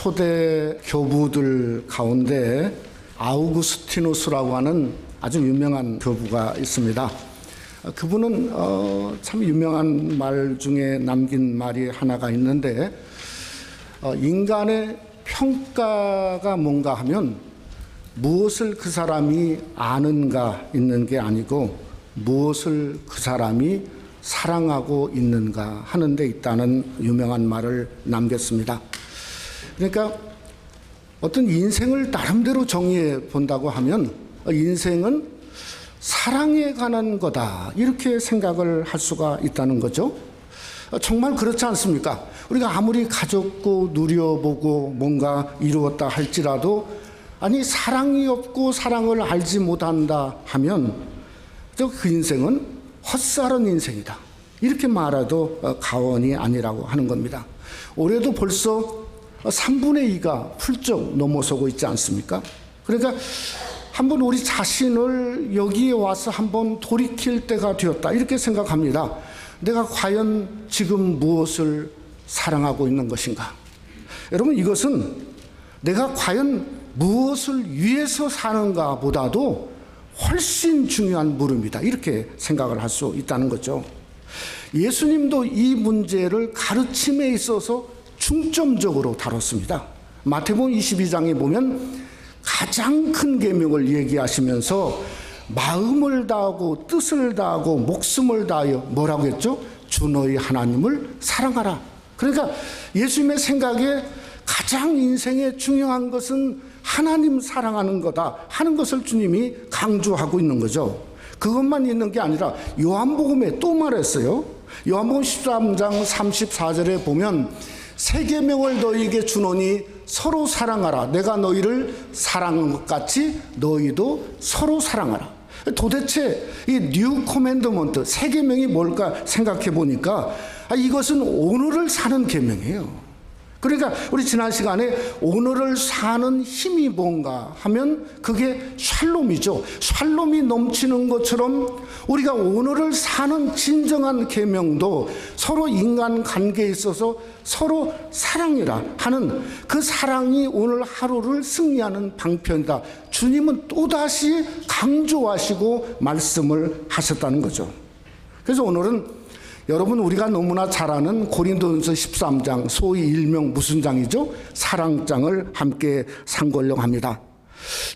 초대 교부들 가운데 아우구스티누스라고 하는 아주 유명한 교부가 있습니다. 그분은 참 유명한 말 중에 남긴 말이 하나가 있는데, 인간의 평가가 뭔가 하면 무엇을 그 사람이 아는가 있는 게 아니고 무엇을 그 사람이 사랑하고 있는가 하는 데 있다는 유명한 말을 남겼습니다. 그러니까 어떤 인생을 나름대로 정의해 본다고 하면 인생은 사랑에 관한 거다, 이렇게 생각을 할 수가 있다는 거죠. 정말 그렇지 않습니까? 우리가 아무리 가졌고 누려보고 뭔가 이루었다 할지라도 사랑이 없고 사랑을 알지 못한다 하면 그 인생은 헛살은 인생이다, 이렇게 말해도 과언이 아니라고 하는 겁니다. 올해도 벌써 3분의 2가 훌쩍 넘어서고 있지 않습니까? 그러니까 한번 우리 자신을 여기에 와서 한번 돌이킬 때가 되었다, 이렇게 생각합니다. 내가 과연 지금 무엇을 사랑하고 있는 것인가? 여러분, 이것은 내가 과연 무엇을 위해서 사는가 보다도 훨씬 중요한 물음이다, 이렇게 생각을 할 수 있다는 거죠. 예수님도 이 문제를 가르침에 있어서 중점적으로 다뤘습니다. 마태복음 22장에 보면 가장 큰 계명을 얘기하시면서 마음을 다하고 뜻을 다하고 목숨을 다하여 뭐라고 했죠? 주 너희 하나님을 사랑하라. 그러니까 예수님의 생각에 가장 인생에 중요한 것은 하나님 사랑하는 거다 하는 것을 주님이 강조하고 있는 거죠. 그것만 있는 게 아니라 요한복음에 또 말했어요. 요한복음 13장 34절에 보면 새 계명을 너희에게 주노니 서로 사랑하라. 내가 너희를 사랑한 것 같이 너희도 서로 사랑하라. 도대체 이 뉴 코맨드먼트, 새 계명이 뭘까 생각해 보니까 이것은 오늘을 사는 계명이에요. 그러니까 우리 지난 시간에 오늘을 사는 힘이 뭔가 하면 그게 샬롬이죠. 샬롬이 넘치는 것처럼 우리가 오늘을 사는 진정한 계명도 서로 인간 관계에 있어서 서로 사랑이라 하는 그 사랑이 오늘 하루를 승리하는 방편이다. 주님은 또다시 강조하시고 말씀을 하셨다는 거죠. 그래서 오늘은 여러분, 우리가 너무나 잘 아는 고린도전서 13장, 소위 일명 무슨 장이죠? 사랑장을 함께 상고하려합니다.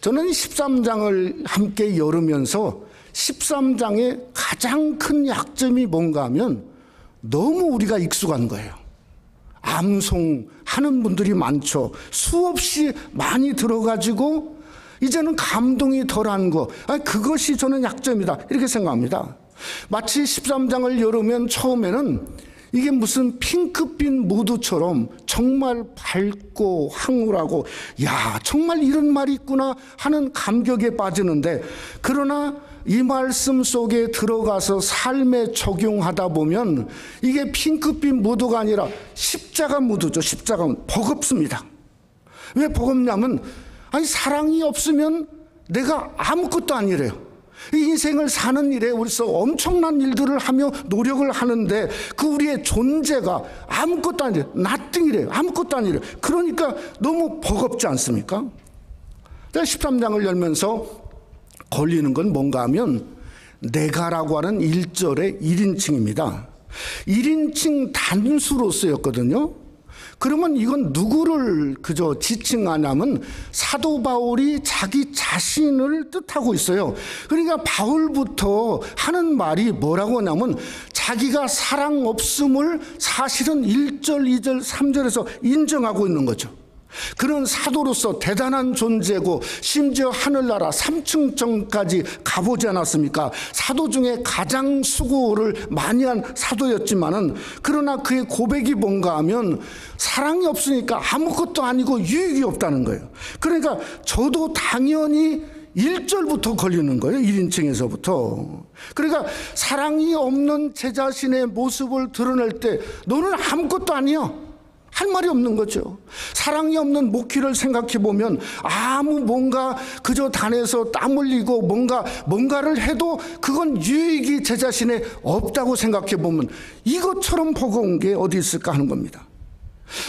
저는 13장을 함께 열으면서 13장의 가장 큰 약점이 뭔가 하면 너무 우리가 익숙한 거예요. 암송하는 분들이 많죠. 수없이 많이 들어가지고 이제는 감동이 덜한 거, 그것이 저는 약점이다, 이렇게 생각합니다. 마치 13장을 열으면 처음에는 이게 무슨 핑크빛 무드처럼 정말 밝고 황홀하고, 야, 정말 이런 말이 있구나 하는 감격에 빠지는데, 그러나 이 말씀 속에 들어가서 삶에 적용하다 보면 이게 핑크빛 무드가 아니라 십자가 무드죠. 십자가 버겁습니다. 왜 버겁냐면 사랑이 없으면 내가 아무것도 아니래요. 이 인생을 사는 일에 우리서 엄청난 일들을 하며 노력을 하는데 그 우리의 존재가 아무것도 아니래요. nothing이래요. 아무것도 아니래요. 그러니까 너무 버겁지 않습니까? 13장을 열면서 걸리는 건 뭔가 하면 내가라고 하는 1절의 1인칭입니다. 1인칭 단수로 쓰였거든요. 그러면 이건 누구를 그저 지칭하냐면 사도 바울이 자기 자신을 뜻하고 있어요. 그러니까 바울부터 하는 말이 뭐라고 하냐면 자기가 사랑 없음을 사실은 1절, 2절, 3절에서 인정하고 있는 거죠. 그런 사도로서 대단한 존재고 심지어 하늘나라 3층정까지 가보지 않았습니까? 사도 중에 가장 수고를 많이 한 사도였지만은, 그러나 그의 고백이 뭔가 하면 사랑이 없으니까 아무것도 아니고 유익이 없다는 거예요. 그러니까 저도 당연히 1절부터 걸리는 거예요. 1인칭에서부터. 그러니까 사랑이 없는 제 자신의 모습을 드러낼 때 너는 아무것도 아니야, 할 말이 없는 거죠. 사랑이 없는 목회를 생각해 보면 아무 뭔가 그저 단에서 땀 흘리고 뭔가를 해도 그건 유익이 제 자신에 없다고 생각해 보면 이것처럼 버거운 게 어디 있을까 하는 겁니다.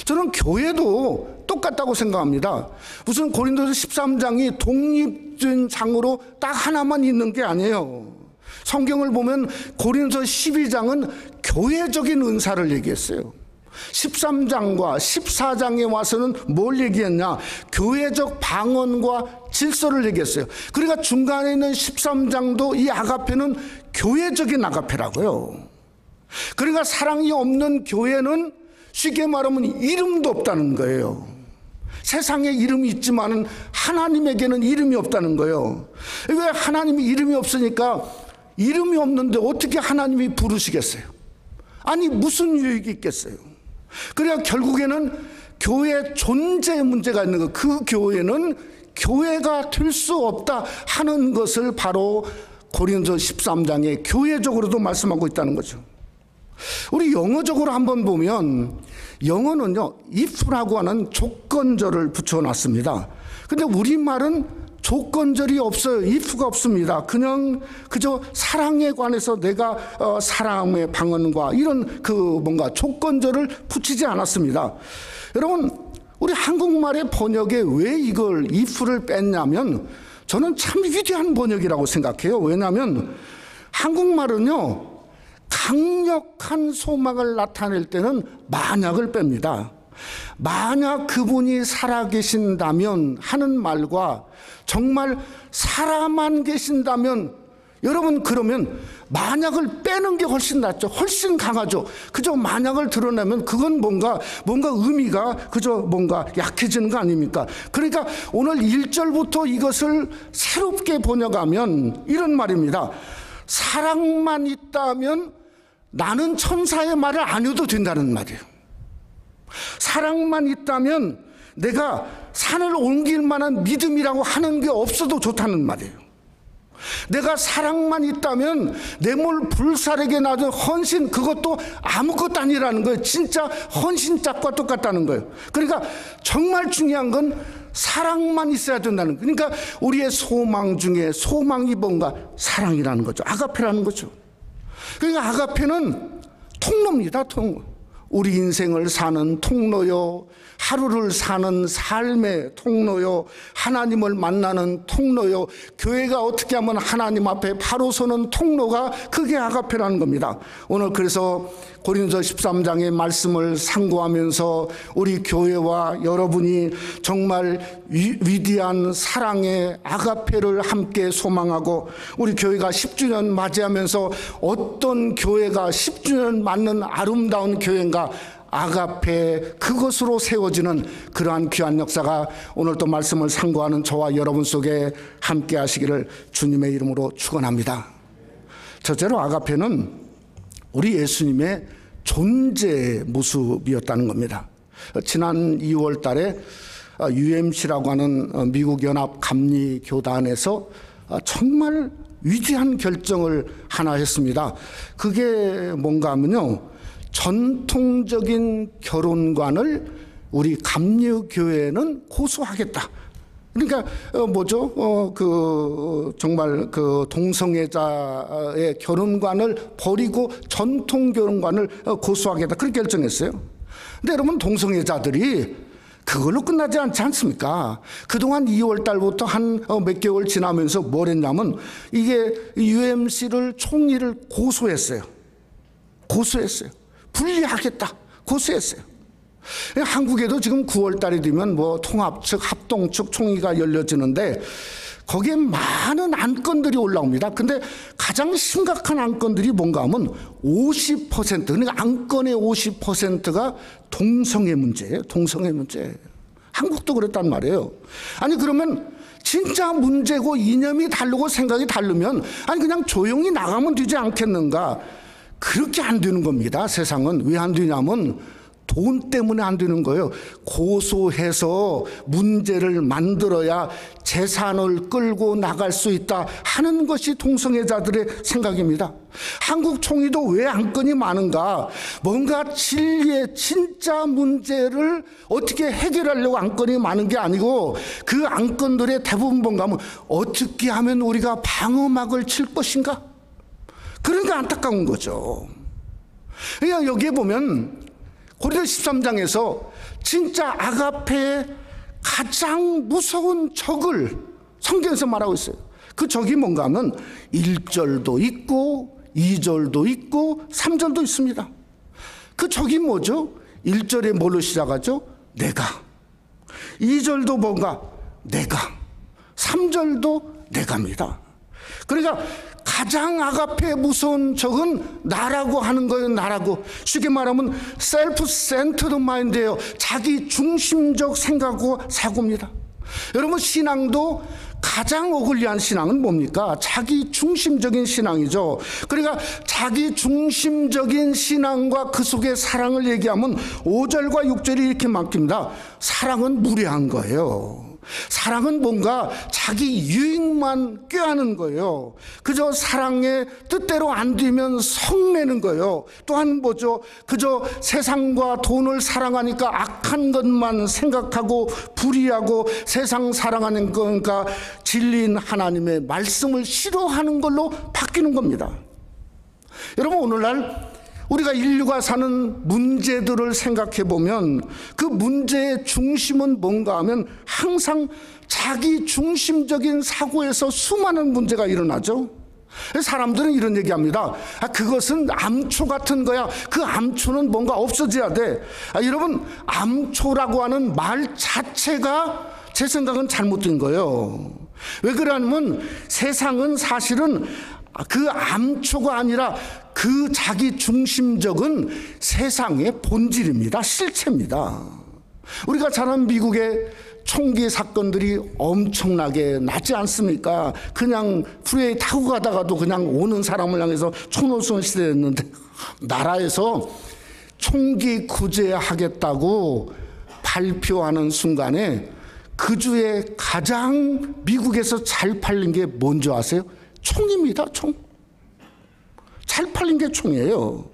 저는 교회도 똑같다고 생각합니다. 무슨 고린도서 13장이 독립된 장으로 딱 하나만 있는 게 아니에요. 성경을 보면 고린도서 12장은 교회적인 은사를 얘기했어요. 13장과 14장에 와서는 뭘 얘기했냐? 교회적 방언과 질서를 얘기했어요. 그러니까 중간에 있는 13장도 이 아가페는 교회적인 아가페라고요. 그러니까 사랑이 없는 교회는 쉽게 말하면 이름도 없다는 거예요. 세상에 이름이 있지만 하나님에게는 이름이 없다는 거예요. 왜 하나님이 이름이 없으니까 이름이 없는데 어떻게 하나님이 부르시겠어요? 아니 무슨 유익이 있겠어요? 그러니까 결국에는 교회 존재의 문제가 있는 거예요. 그 교회는 교회가 될 수 없다 하는 것을 바로 고린도서 13장에 교회적으로도 말씀하고 있다는 거죠. 우리 영어적으로 한번 보면 영어는요 if라고 하는 조건절을 붙여놨습니다. 근데 우리말은 조건절이 없어요. if가 없습니다. 그냥 그저 사랑에 관해서 내가 사랑의 방언과 이런 그 뭔가 조건절을 붙이지 않았습니다. 여러분 우리 한국말의 번역에 왜 이걸 if를 뺐냐면 저는 참 위대한 번역이라고 생각해요. 왜냐하면 한국말은요 강력한 소망을 나타낼 때는 만약을 뺍니다. 만약 그분이 살아계신다면 하는 말과 정말 살아만 계신다면 여러분 그러면 만약을 빼는 게 훨씬 낫죠. 훨씬 강하죠. 그저 만약을 드러내면 그건 뭔가 의미가 그저 뭔가 약해지는 거 아닙니까? 그러니까 오늘 1절부터 이것을 새롭게 번역하면 이런 말입니다. 사랑만 있다면 나는 천사의 말을 안 해도 된다는 말이에요. 사랑만 있다면 내가 산을 옮길 만한 믿음이라고 하는 게 없어도 좋다는 말이에요. 내가 사랑만 있다면 내 몸 불살에게 놔둔 헌신 그것도 아무것도 아니라는 거예요. 진짜 헌신짝과 똑같다는 거예요. 그러니까 정말 중요한 건 사랑만 있어야 된다는 거예요. 그러니까 우리의 소망 중에 소망이 뭔가 사랑이라는 거죠. 아가페라는 거죠. 그러니까 아가페는 통로입니다. 통로. 우리 인생을 사는 통로요, 하루를 사는 삶의 통로요, 하나님을 만나는 통로요, 교회가 어떻게 하면 하나님 앞에 바로 서는 통로가 그게 아가페라는 겁니다. 오늘 그래서 고린도서 13장의 말씀을 상고하면서 우리 교회와 여러분이 정말 위대한 사랑의 아가페를 함께 소망하고 우리 교회가 10주년 맞이하면서 어떤 교회가 10주년 맞는 아름다운 교회인가 아가페 그것으로 세워지는 그러한 귀한 역사가 오늘 또 말씀을 상고하는 저와 여러분 속에 함께 하시기를 주님의 이름으로 축원합니다. 첫째로 아가페는 우리 예수님의 존재의 모습이었다는 겁니다. 지난 2월 달에 UMC라고 하는 미국 연합 감리 교단에서 정말 위대한 결정을 하나 했습니다. 그게 뭔가 하면요, 전통적인 결혼관을 우리 감리교회는 고수하겠다. 그러니까 정말 그 동성애자의 결혼관을 버리고 전통 결혼관을 고수하겠다. 그렇게 결정했어요. 근데 여러분 동성애자들이 그걸로 끝나지 않지 않습니까? 그동안 2월 달부터 한 몇 개월 지나면서 뭘 했냐면 이게 UMC를 총리를 고소했어요. 분리하겠다. 고소했어요. 한국에도 지금 9월 달이 되면 통합 측, 합동 측 총회가 열려지는데 거기에 많은 안건들이 올라옵니다. 근데 가장 심각한 안건들이 뭔가 하면 50%, 그러니까 안건의 50%가 동성애 문제예요. 동성애 문제. 한국도 그랬단 말이에요. 아니 그러면 진짜 문제고 이념이 다르고 생각이 다르면 아니 그냥 조용히 나가면 되지 않겠는가? 그렇게 안 되는 겁니다. 세상은. 왜 안 되냐면 돈 때문에 안 되는 거예요. 고소해서 문제를 만들어야 재산을 끌고 나갈 수 있다 하는 것이 동성애자들의 생각입니다. 한국 총리도 왜 안건이 많은가? 뭔가 진리의 진짜 문제를 어떻게 해결하려고 안건이 많은 게 아니고 그 안건들의 대부분 뭔가 하면 어떻게 하면 우리가 방어막을 칠 것인가? 그러니까 안타까운 거죠. 그러니까 여기에 보면 고린도서 13장에서 진짜 아가페의 가장 무서운 적을 성경에서 말하고 있어요. 그 적이 뭔가 하면 1절도 있고 2절도 있고 3절도 있습니다. 그 적이 뭐죠? 1절에 뭘로 시작하죠? 내가. 2절도 뭔가? 내가. 3절도 내가입니다. 그러니까 가장 아가페의 무서운 적은 나라고 하는 거예요. 나라고. 쉽게 말하면 셀프 센터드 마인드예요. 자기 중심적 생각과 사고입니다. 여러분, 신앙도 가장 어글리한 신앙은 뭡니까? 자기 중심적인 신앙이죠. 그러니까 자기 중심적인 신앙과 그 속에 사랑을 얘기하면 5절과 6절이 이렇게 맡깁니다. 사랑은 무례한 거예요. 사랑은 뭔가 자기 유익만 꾀하는 거예요. 그저 사랑의 뜻대로 안 되면 성내는 거예요. 또한 뭐죠? 그저 세상과 돈을 사랑하니까 악한 것만 생각하고 불의하고 세상 사랑하는 거니까 진리인 하나님의 말씀을 싫어하는 걸로 바뀌는 겁니다. 여러분, 오늘날 우리가 인류가 사는 문제들을 생각해 보면 그 문제의 중심은 뭔가 하면 항상 자기 중심적인 사고에서 수많은 문제가 일어나죠. 사람들은 이런 얘기합니다. 그것은 암초 같은 거야. 그 암초는 뭔가 없어져야 돼. 여러분, 암초라고 하는 말 자체가 제 생각은 잘못된 거예요. 왜 그러냐면 세상은 사실은 그 암초가 아니라 그 자기 중심적인 세상의 본질입니다. 실체입니다. 우리가 잘 아는 미국의 총기 사건들이 엄청나게 낮지 않습니까? 그냥 프리웨이 타고 가다가도 그냥 오는 사람을 향해서 총을 쏘는 시대였는데, 나라에서 총기 구제하겠다고 발표하는 순간에 그 주에 가장 미국에서 잘 팔린 게 뭔지 아세요? 총입니다. 총. 잘 팔린 게 총이에요.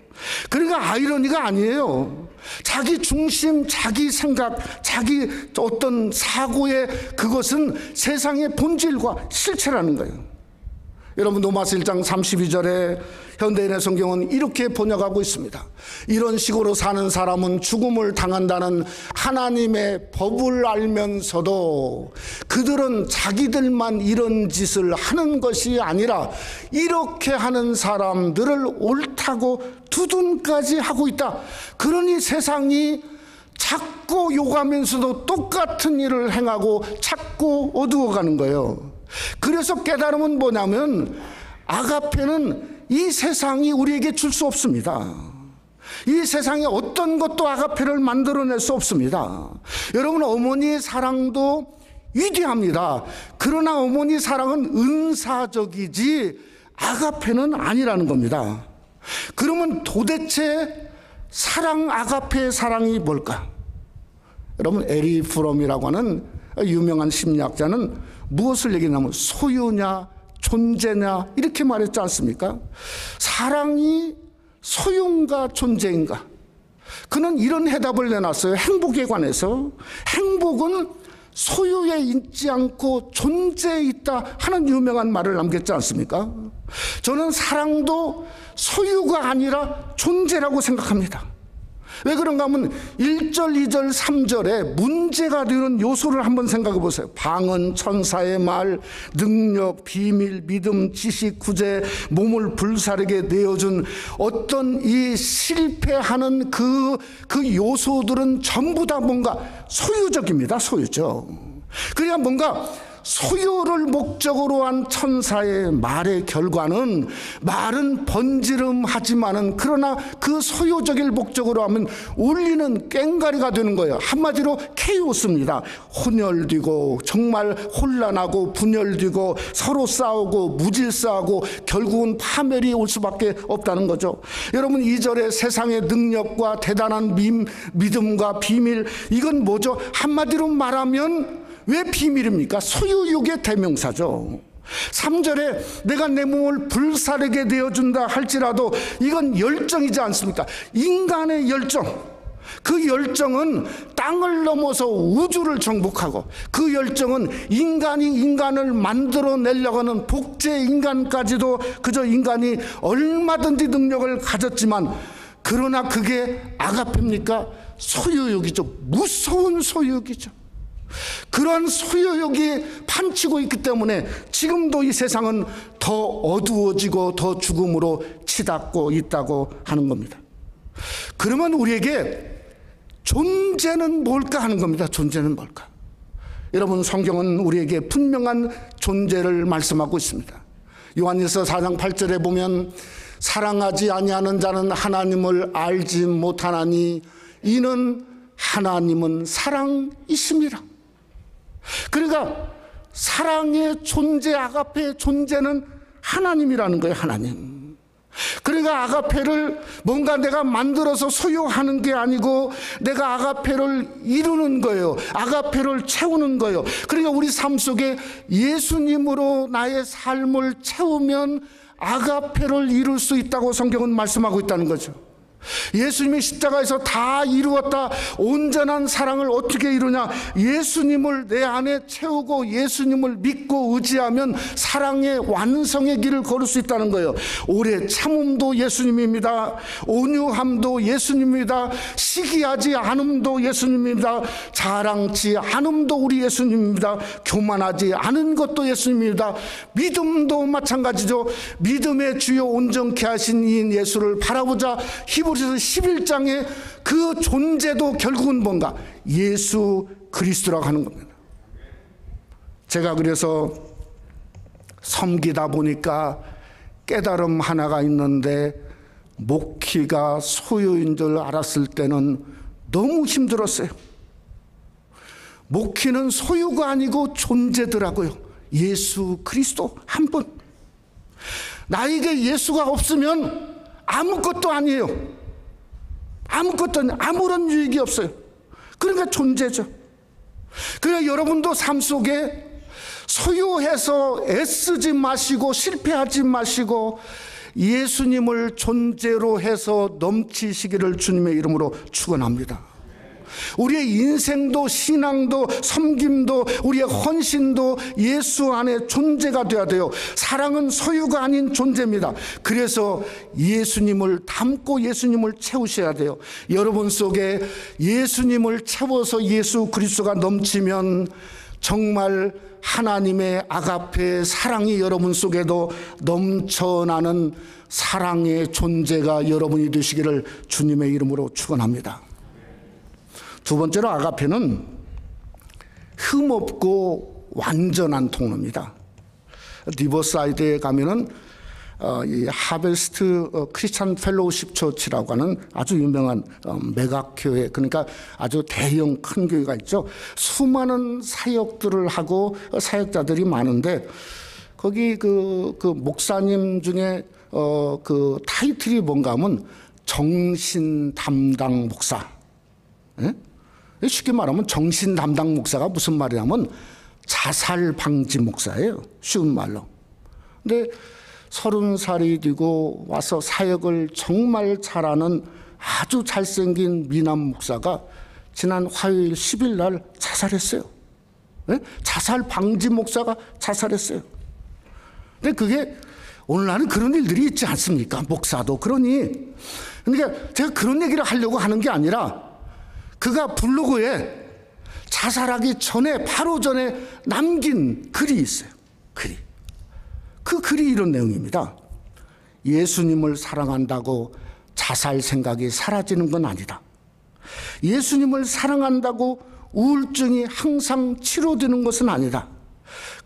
그러니까 아이러니가 아니에요. 자기 중심, 자기 생각, 자기 어떤 사고의 그것은 세상의 본질과 실체라는 거예요. 여러분, 로마서 1장 32절에 현대인의 성경은 이렇게 번역하고 있습니다. 이런 식으로 사는 사람은 죽음을 당한다는 하나님의 법을 알면서도 그들은 자기들만 이런 짓을 하는 것이 아니라 이렇게 하는 사람들을 옳다고 두둔까지 하고 있다. 그러니 세상이 자꾸 욕하면서도 똑같은 일을 행하고 자꾸 어두워가는 거예요. 그래서 깨달음은 뭐냐면 아가페는 이 세상이 우리에게 줄 수 없습니다. 이 세상에 어떤 것도 아가페를 만들어낼 수 없습니다. 여러분, 어머니의 사랑도 위대합니다. 그러나 어머니 사랑은 은사적이지 아가페는 아니라는 겁니다. 그러면 도대체 사랑, 아가페의 사랑이 뭘까? 여러분, 에리 프롬이라고 하는 유명한 심리학자는 무엇을 얘기하냐면 소유냐 존재냐 이렇게 말했지 않습니까? 사랑이 소유인가 존재인가? 그는 이런 해답을 내놨어요. 행복에 관해서. 행복은 소유에 있지 않고 존재에 있다 하는 유명한 말을 남겼지 않습니까? 저는 사랑도 소유가 아니라 존재라고 생각합니다. 왜 그런가 하면 1절, 2절, 3절에 문제가 되는 요소를 한번 생각해 보세요. 방언, 천사의 말, 능력, 비밀, 믿음, 지식, 구제, 몸을 불사르게 내어준 어떤 이 실패하는 그 요소들은 전부 다 뭔가 소유적입니다. 소유적. 그러니까 뭔가 소유를 목적으로 한 천사의 말의 결과는 말은 번지름하지만은 그러나 그 소유적일 목적으로 하면 울리는 꽹과리가 되는 거예요. 한마디로 케이오스입니다. 혼혈되고 정말 혼란하고 분열되고 서로 싸우고 무질서하고 결국은 파멸이 올 수밖에 없다는 거죠. 여러분, 2절의 세상의 능력과 대단한 믿음과 비밀, 이건 뭐죠? 한마디로 말하면 왜 비밀입니까? 소유욕의 대명사죠. 3절에 내가 내 몸을 불사르게 되어준다 할지라도 이건 열정이지 않습니까? 인간의 열정. 그 열정은 땅을 넘어서 우주를 정복하고 그 열정은 인간이 인간을 만들어내려고 하는 복제 인간까지도 그저 인간이 얼마든지 능력을 가졌지만 그러나 그게 아가페입니까? 소유욕이죠. 무서운 소유욕이죠. 그러한 소유욕이 판치고 있기 때문에 지금도 이 세상은 더 어두워지고 더 죽음으로 치닫고 있다고 하는 겁니다. 그러면 우리에게 존재는 뭘까 하는 겁니다. 존재는 뭘까? 여러분, 성경은 우리에게 분명한 존재를 말씀하고 있습니다. 요한일서 4장 8절에 보면 사랑하지 아니하는 자는 하나님을 알지 못하나니 이는 하나님은 사랑이심이라. 그러니까 사랑의 존재, 아가페의 존재는 하나님이라는 거예요. 하나님. 그러니까 아가페를 뭔가 내가 만들어서 소유하는 게 아니고 내가 아가페를 이루는 거예요. 아가페를 채우는 거예요. 그러니까 우리 삶 속에 예수님으로 나의 삶을 채우면 아가페를 이룰 수 있다고 성경은 말씀하고 있다는 거죠. 예수님이 십자가에서 다 이루었다. 온전한 사랑을 어떻게 이루냐? 예수님을 내 안에 채우고 예수님을 믿고 의지하면 사랑의 완성의 길을 걸을 수 있다는 거예요. 오래 참음도 예수님입니다. 온유함도 예수님입니다. 시기하지 않음도 예수님입니다. 자랑치 않음도 우리 예수님입니다. 교만하지 않은 것도 예수님입니다. 믿음도 마찬가지죠. 믿음의 주요 온전케 하신 이 예수를 바라보자. 히브리서 11장의 그 존재도 결국은 뭔가 예수 그리스도라고 하는 겁니다. 제가 그래서 섬기다 보니까 깨달음 하나가 있는데, 목회가 소유인 줄 알았을 때는 너무 힘들었어요. 목회는 소유가 아니고 존재더라고요. 예수 그리스도 한 분. 나에게 예수가 없으면 아무것도 아니에요. 아무것도 아니에요. 아무런 유익이 없어요. 그러니까 존재죠. 그러니까 여러분도 삶 속에 소유해서 애쓰지 마시고 실패하지 마시고 예수님을 존재로 해서 넘치시기를 주님의 이름으로 축원합니다. 우리의 인생도 신앙도 섬김도 우리의 헌신도 예수 안에 존재가 되어야 돼요. 사랑은 소유가 아닌 존재입니다. 그래서 예수님을 담고 예수님을 채우셔야 돼요. 여러분 속에 예수님을 채워서 예수 그리스도가 넘치면 정말 하나님의 아가페 사랑이 여러분 속에도 넘쳐나는 사랑의 존재가 여러분이 되시기를 주님의 이름으로 축원합니다. 두 번째로 아가페는 흠없고 완전한 통로입니다. 리버사이드에 가면은 이 하베스트 크리스찬 펠로우십 처치라고 하는 아주 유명한 매각교회, 그러니까 아주 대형 큰 교회가 있죠. 수많은 사역들을 하고 사역자들이 많은데 거기 그 목사님 중에 그 타이틀이 뭔가 하면 정신 담당 목사. 예? 쉽게 말하면 정신 담당 목사가 무슨 말이냐면 자살 방지 목사예요. 쉬운 말로. 근데 30살이 되고 와서 사역을 정말 잘하는 아주 잘생긴 미남 목사가 지난 화요일 10일 날 자살했어요. 네? 자살 방지 목사가 자살했어요. 근데 그게 오늘날은 그런 일들이 있지 않습니까? 목사도 그러니. 그러니까 제가 그런 얘기를 하려고 하는 게 아니라 그가 블로그에 자살하기 전에 바로 전에 남긴 글이 있어요. 글이. 그 글이 이런 내용입니다. 예수님을 사랑한다고 자살 생각이 사라지는 건 아니다. 예수님을 사랑한다고 우울증이 항상 치료되는 것은 아니다.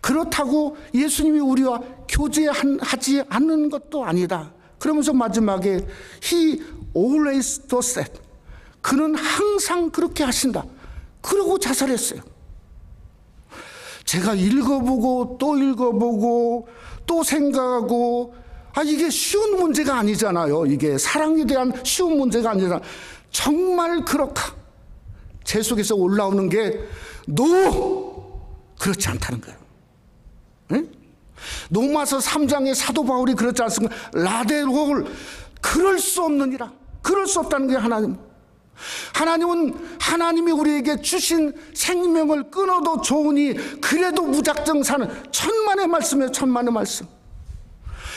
그렇다고 예수님이 우리와 교제하지 않는 것도 아니다. 그러면서 마지막에 He always does that. 그는 항상 그렇게 하신다. 그러고 자살했어요. 제가 읽어보고 또 읽어보고 또 생각하고, 이게 쉬운 문제가 아니잖아요. 이게 사랑에 대한 쉬운 문제가 아니잖아. 정말 그렇까. 제 속에서 올라오는 게 그렇지 않다는 거예요. 네? 로마서 3장의 사도 바울이 그렇지 않습니까? 라데롤, 그럴 수 없느니라. 그럴 수 없다는 게 하나님. 하나님은 하나님이 우리에게 주신 생명을 끊어도 좋으니 그래도 무작정 사는 천만의 말씀이에요. 천만의 말씀.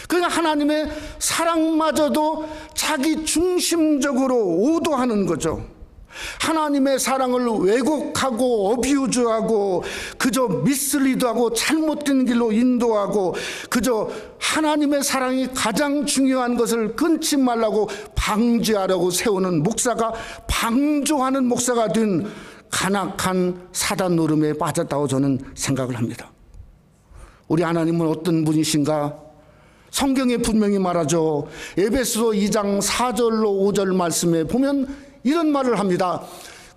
그러니까 하나님의 사랑마저도 자기 중심적으로 오도하는 거죠. 하나님의 사랑을 왜곡하고 어뷰즈하고 그저 미스리드하고 잘못된 길로 인도하고 그저 하나님의 사랑이 가장 중요한 것을 끊지 말라고 방지하려고 세우는 목사가 방조하는 목사가 된 간악한 사단 노름에 빠졌다고 저는 생각을 합니다. 우리 하나님은 어떤 분이신가? 성경에 분명히 말하죠. 에베소서 2장 4절로 5절 말씀에 보면 이런 말을 합니다.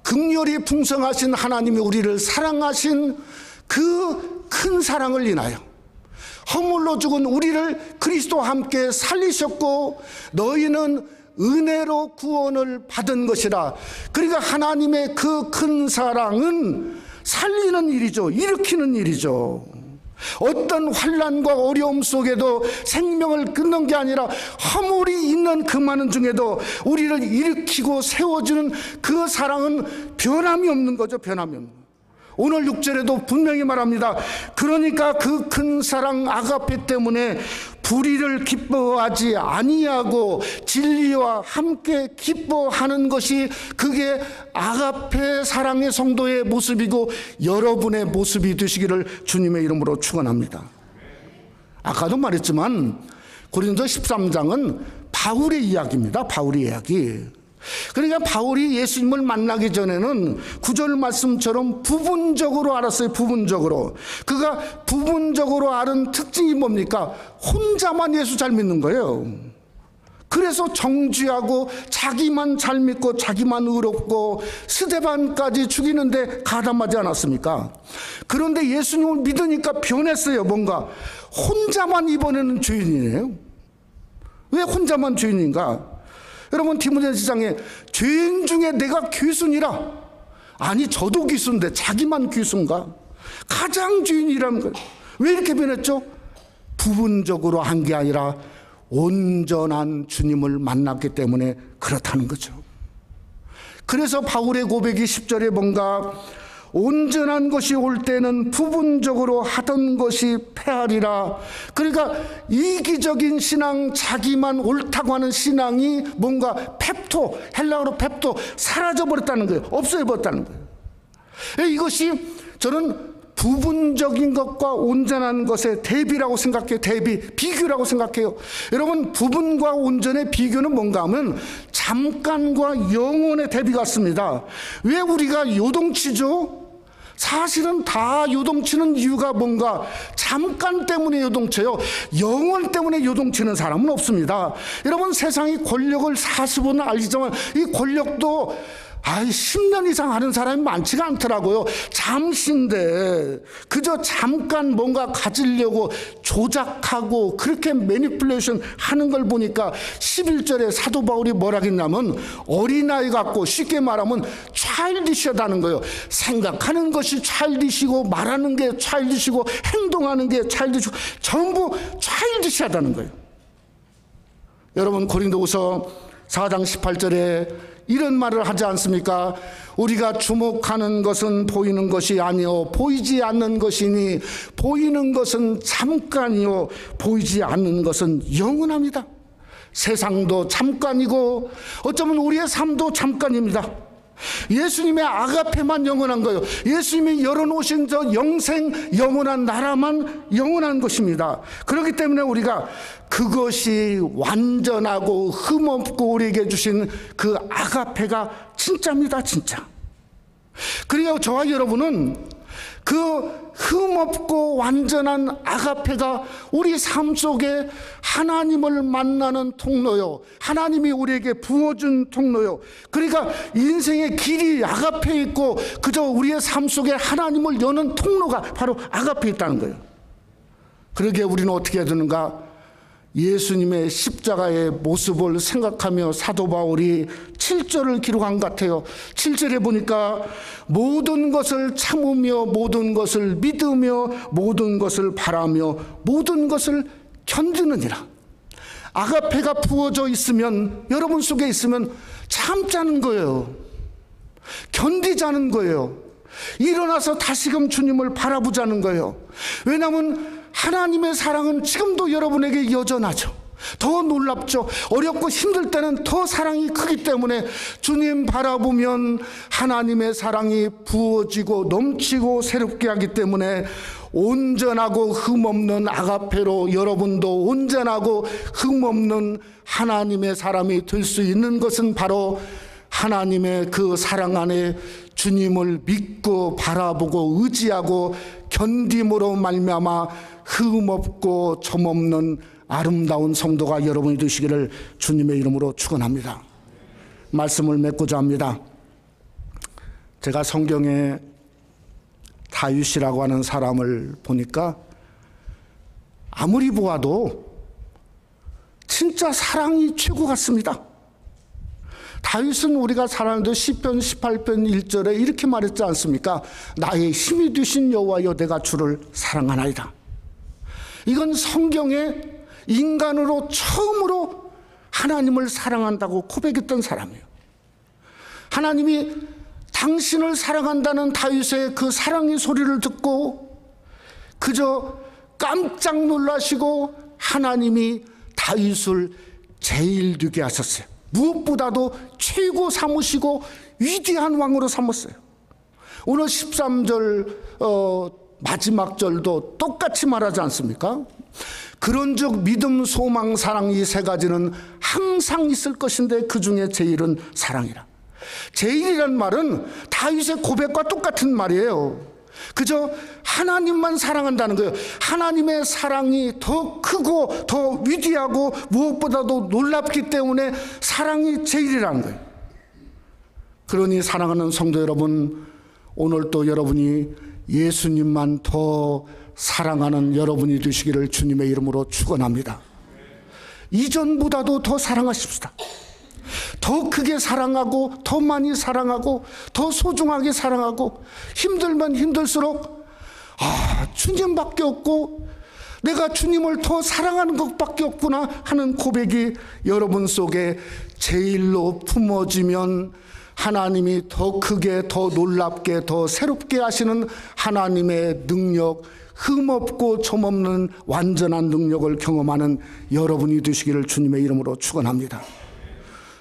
긍휼이 풍성하신 하나님이 우리를 사랑하신 그 큰 사랑을 인하여 허물로 죽은 우리를 그리스도와 함께 살리셨고 너희는 은혜로 구원을 받은 것이라. 그러니까 하나님의 그 큰 사랑은 살리는 일이죠. 일으키는 일이죠. 어떤 환난과 어려움 속에도 생명을 끊는 게 아니라 허물이 있는 그 많은 중에도 우리를 일으키고 세워주는 그 사랑은 변함이 없는 거죠. 변함이 없는 거죠. 오늘 6절에도 분명히 말합니다. 그러니까 그 큰 사랑 아가페 때문에 불의를 기뻐하지 아니하고 진리와 함께 기뻐하는 것이 그게 아가페 사랑의 성도의 모습이고 여러분의 모습이 되시기를 주님의 이름으로 축원합니다. 아까도 말했지만 고린도 13장은 바울의 이야기입니다. 바울의 이야기. 그러니까 바울이 예수님을 만나기 전에는 9절 말씀처럼 부분적으로 알았어요. 부분적으로. 그가 부분적으로 아는 특징이 뭡니까? 혼자만 예수 잘 믿는 거예요. 그래서 정죄하고 자기만 잘 믿고 자기만 의롭고 스데반까지 죽이는데 가담하지 않았습니까? 그런데 예수님을 믿으니까 변했어요. 뭔가 혼자만 이번에는 죄인이네요. 왜 혼자만 죄인인가? 여러분 디모데 지장에 죄인 중에 내가 귀순이라. 아니 저도 귀순인데 자기만 귀순가? 가장 죄인이라는 거예요. 왜 이렇게 변했죠? 부분적으로 한 게 아니라 온전한 주님을 만났기 때문에 그렇다는 거죠. 그래서 바울의 고백이 10절에 뭔가 온전한 것이 올 때는 부분적으로 하던 것이 패하리라. 그러니까 이기적인 신앙, 자기만 옳다고 하는 신앙이 뭔가 펩토, 헬라어로 펩토, 사라져버렸다는 거예요. 없어져버렸다는 거예요. 이것이 저는 부분적인 것과 온전한 것의 대비라고 생각해요. 대비, 비교라고 생각해요. 여러분 부분과 온전의 비교는 뭔가 하면 잠깐과 영원의 대비 같습니다. 왜 우리가 요동치죠? 사실은 다 요동치는 이유가 뭔가 잠깐 때문에 요동쳐요. 영원 때문에 요동치는 사람은 없습니다. 여러분 세상이 권력을 40은 알지만 이 권력도 10년 이상 하는 사람이 많지가 않더라고요. 잠시인데 그저 잠깐 뭔가 가지려고 조작하고 그렇게 매니플레이션 하는 걸 보니까 11절에 사도 바울이 뭐라 했냐면 어린아이 같고 쉽게 말하면 차일디시하다는 거예요. 생각하는 것이 차일디시고 말하는 게 차일디시고 행동하는 게 차일디시고 전부 차일디시하다는 거예요. 여러분 고린도후서 4장 18절에 이런 말을 하지 않습니까? 우리가 주목하는 것은 보이는 것이 아니요 보이지 않는 것이니 보이는 것은 잠깐이요 보이지 않는 것은 영원합니다. 세상도 잠깐이고 어쩌면 우리의 삶도 잠깐입니다. 예수님의 아가페만 영원한 거예요. 예수님이 열어놓으신 저 영생 영원한 나라만 영원한 것입니다. 그렇기 때문에 우리가 그것이 완전하고 흠없고 우리에게 주신 그 아가페가 진짜입니다. 진짜. 그러니까 저와 여러분은 그 흠없고 완전한 아가페가 우리 삶 속에 하나님을 만나는 통로요, 하나님이 우리에게 부어준 통로요. 그러니까 인생의 길이 아가페에 있고 그저 우리의 삶 속에 하나님을 여는 통로가 바로 아가페에 있다는 거예요. 그러기에 우리는 어떻게 해야 되는가? 예수님의 십자가의 모습을 생각하며 사도 바울이 7절을 기록한 것 같아요. 7절에 보니까 모든 것을 참으며 모든 것을 믿으며 모든 것을 바라며 모든 것을 견디느니라. 아가페가 부어져 있으면, 여러분 속에 있으면 참자는 거예요. 견디자는 거예요. 일어나서 다시금 주님을 바라보자는 거예요. 왜냐하면 하나님의 사랑은 지금도 여러분에게 여전하죠. 더 놀랍죠. 어렵고 힘들 때는 더 사랑이 크기 때문에 주님 바라보면 하나님의 사랑이 부어지고 넘치고 새롭게 하기 때문에 온전하고 흠없는 아가페로 여러분도 온전하고 흠없는 하나님의 사람이 될 수 있는 것은 바로 하나님의 그 사랑 안에 주님을 믿고 바라보고 의지하고 견딤으로 말미암아 흠없고 점없는 아름다운 성도가 여러분이 되시기를 주님의 이름으로 축원합니다. 말씀을 맺고자 합니다. 제가 성경에 다윗이라고 하는 사람을 보니까 아무리 보아도 진짜 사랑이 최고 같습니다. 다윗은 우리가 사랑하는 시편 18편 1절에 이렇게 말했지 않습니까? 나의 힘이 되신 여호와여 내가 주를 사랑하나이다. 이건 성경에 인간으로 처음으로 하나님을 사랑한다고 고백했던 사람이에요. 하나님이 당신을 사랑한다는 다윗의 그 사랑의 소리를 듣고 그저 깜짝 놀라시고 하나님이 다윗을 제일 되게 하셨어요. 무엇보다도 최고 삼으시고 위대한 왕으로 삼았어요. 오늘 13절 마지막 절도 똑같이 말하지 않습니까? 그런즉 믿음, 소망, 사랑 이 세 가지는 항상 있을 것인데 그 중에 제일은 사랑이라. 제일이란 말은 다윗의 고백과 똑같은 말이에요. 그저 하나님만 사랑한다는 거예요. 하나님의 사랑이 더 크고 더 위대하고 무엇보다도 놀랍기 때문에 사랑이 제일이라는 거예요. 그러니 사랑하는 성도 여러분, 오늘 또 여러분이 예수님만 더 사랑하는 여러분이 되시기를 주님의 이름으로 축원합니다. 이전보다도 더 사랑하십시다. 더 크게 사랑하고 더 많이 사랑하고 더 소중하게 사랑하고 힘들면 힘들수록 주님밖에 없고 내가 주님을 더 사랑하는 것밖에 없구나 하는 고백이 여러분 속에 제일로 품어지면 하나님이 더 크게 더 놀랍게 더 새롭게 하시는 하나님의 능력, 흠없고 점없는 완전한 능력을 경험하는 여러분이 되시기를 주님의 이름으로 축원합니다.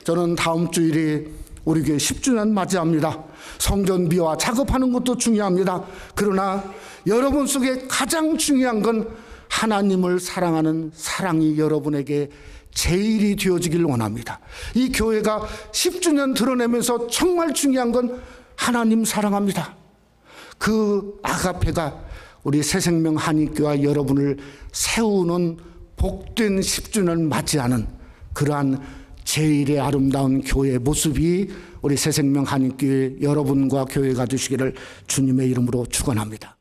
저는 다음 주일이 우리 교회 10주년 맞이합니다. 성전비와 작업하는 것도 중요합니다. 그러나 여러분 속에 가장 중요한 건 하나님을 사랑하는 사랑이 여러분에게 제일이 되어지길 원합니다. 이 교회가 10주년 드러내면서 정말 중요한 건 하나님 사랑합니다. 그 아가페가 우리 새생명 한인교회와 여러분을 세우는 복된 10주년을 맞이하는 그러한 제일의 아름다운 교회의 모습이 우리 새생명 한인교회 여러분과 교회가 되시기를 주님의 이름으로 축원합니다.